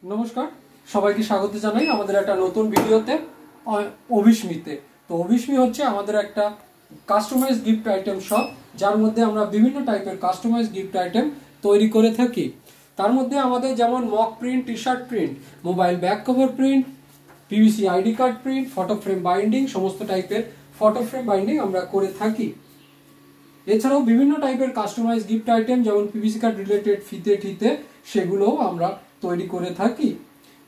নমস্কার, সবাইকে স্বাগত জানাই আমাদের একটা নতুন ভিডিওতে অভিস্মিতে। তো অভিস্মি হচ্ছে আমাদের একটা কাস্টমাইজ গিফট আইটেম শপ, যার মধ্যে আমরা বিভিন্ন টাইপের কাস্টমাইজ গিফট আইটেম তৈরি করে থাকি। তার মধ্যে আমাদের যেমন mock print, T shirt print, mobile back cover print, PVC ID card print, photo frame binding, সমস্ত টাইপের ফটো ফ্রেম বাইন্ডিং আমরা করে থাকি। এছাড়াও বিভিন্ন টাইপের কাস্টমাইজ গিফট আইটেম যেমন পিভিসি কার্ড রিলেটেড ফিতে ঠিতে সেগুলোও আমরা তৈরি করে থাকি।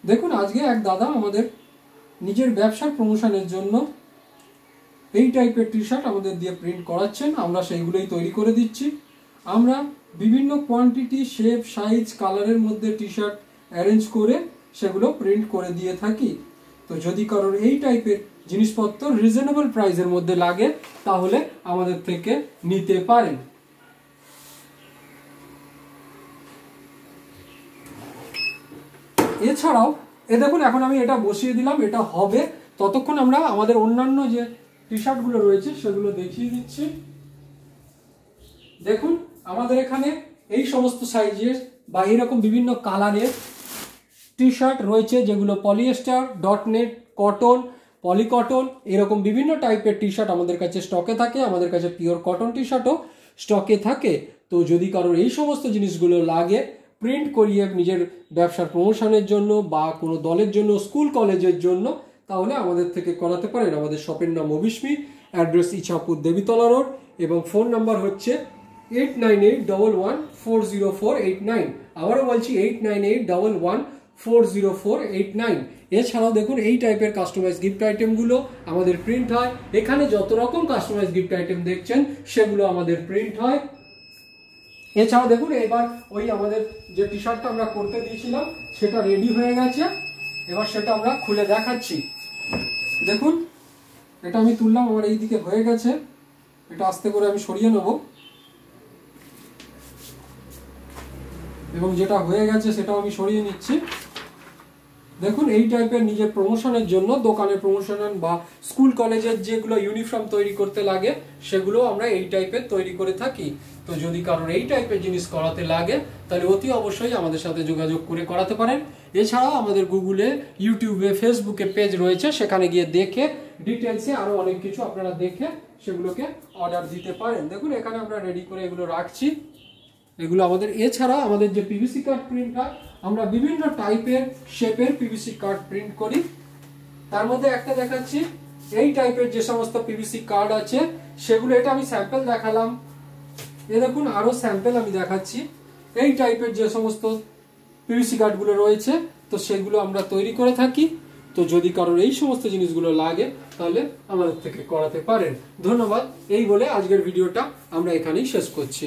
দেখুন, আজকে এক দাদা আমাদের নিজের ব্যবসার প্রমোশনের জন্য এই টাইপের টি শার্ট আমাদের দিয়ে প্রিন্ট করাচ্ছেন, আমরা সেইগুলোই তৈরি করে দিচ্ছি। আমরা বিভিন্ন কোয়ান্টিটি, শেপ, সাইজ, কালারের মধ্যে টি শার্ট অ্যারেঞ্জ করে সেগুলো প্রিন্ট করে দিয়ে থাকি। তো যদি কারোর এই টাইপের জিনিসপত্র রিজনেবল প্রাইসের মধ্যে লাগে তাহলে আমাদের থেকে নিতে পারেন। এছাড়াও দেখুন, এখন আমি এটা বসিয়ে দিলাম, এটা হবে ততক্ষণ আমরা আমাদের অন্যান্য যে টি শার্টগুলো রয়েছে সেগুলো দেখিয়ে দিচ্ছি। দেখুন, আমাদের এখানে এই সমস্ত সাইজের বা এরকম বিভিন্ন কালারের টি শার্ট রয়েছে, যেগুলো পলিয়েস্টার, ডটনেট, কটন, পলিকটন, এরকম বিভিন্ন টাইপের টি শার্ট আমাদের কাছে স্টকে থাকে। আমাদের কাছে পিওর কটন টি শার্টও স্টকে থাকে। তো যদি কারোর এই সমস্ত জিনিসগুলো লাগে প্রিন্ট করিয়ে নিজের ব্যবসার প্রমোশনের জন্য বা কোনো দলের জন্য, স্কুল কলেজের জন্য, তাহলে আমাদের থেকে করাতে পারেন। আমাদের শপের নাম অভিস্মি, অ্যাড্রেস ইছাপুর দেবীতলা রোড, এবং ফোন নাম্বার হচ্ছে 8981140489। আবারও বলছি 8981140489। এছাড়াও দেখুন, এই টাইপের কাস্টমাইজ গিফট আইটেমগুলো আমাদের প্রিন্ট হয়। এখানে যত রকম কাস্টমাইজ গিফট আইটেম দেখছেন সেগুলো আমাদের প্রিন্ট হয়। এছাড়াও দেখুন, এবার ওই আমাদের যে টি শার্টটা আমরা করতে দিয়েছিলাম সেটা রেডি হয়ে গেছে। এবার সেটা আমরা খুলে দেখাচ্ছি। দেখুন, এটা আমি তুললাম, আমার এই দিকে হয়ে গেছে। এটা আস্তে করে আমি সরিয়ে নেব, এবং যেটা হয়ে গেছে সেটাও আমি সরিয়ে নিচ্ছি। দেখুন, এই টাইপের নিজের প্রমোশনের জন্য, দোকানের প্রমোশন বা স্কুল কলেজের যেগুলো ইউনিফর্ম তৈরি করতে লাগে সেগুলো আমরা এই টাইপের তৈরি করে থাকি। তো যদি কারোর এই টাইপের জিনিস করাতে লাগে তাহলে অতি অবশ্যই আমাদের সাথে যোগাযোগ করে করাতে পারেন। এছাড়াও আমাদের গুগলে, ইউটিউবে, ফেসবুকে পেজ রয়েছে, সেখানে গিয়ে দেখে ডিটেলসে আরো অনেক কিছু আপনারা দেখে সেগুলোকে অর্ডার দিতে পারেন। দেখুন, এখানে আমরা রেডি করে এগুলো রাখছি, এগুলো আমাদের। এছাড়া আমাদের যে পিভিসি কার্ড প্রিন্ট হয়, আমরা বিভিন্ন টাইপের শেপের পিভিসি কার্ড প্রিন্ট করি। তার মধ্যে একটা দেখাচ্ছি, এই টাইপের যে সমস্ত পিভিসি কার্ড আছে সেগুলো, এটা আমি স্যাম্পল দেখালাম। দেখুন, আরো স্যাম্পল আমি দেখাচ্ছি। এই টাইপের যে সমস্ত পিভিসি কার্ডগুলো রয়েছে তো সেগুলো আমরা তৈরি করে থাকি। তো যদি কারোর এই সমস্ত জিনিসগুলো লাগে তাহলে আমাদের থেকে করাতে পারেন। ধন্যবাদ। এই বলে আজকের ভিডিওটা আমরা এখানেই শেষ করছি।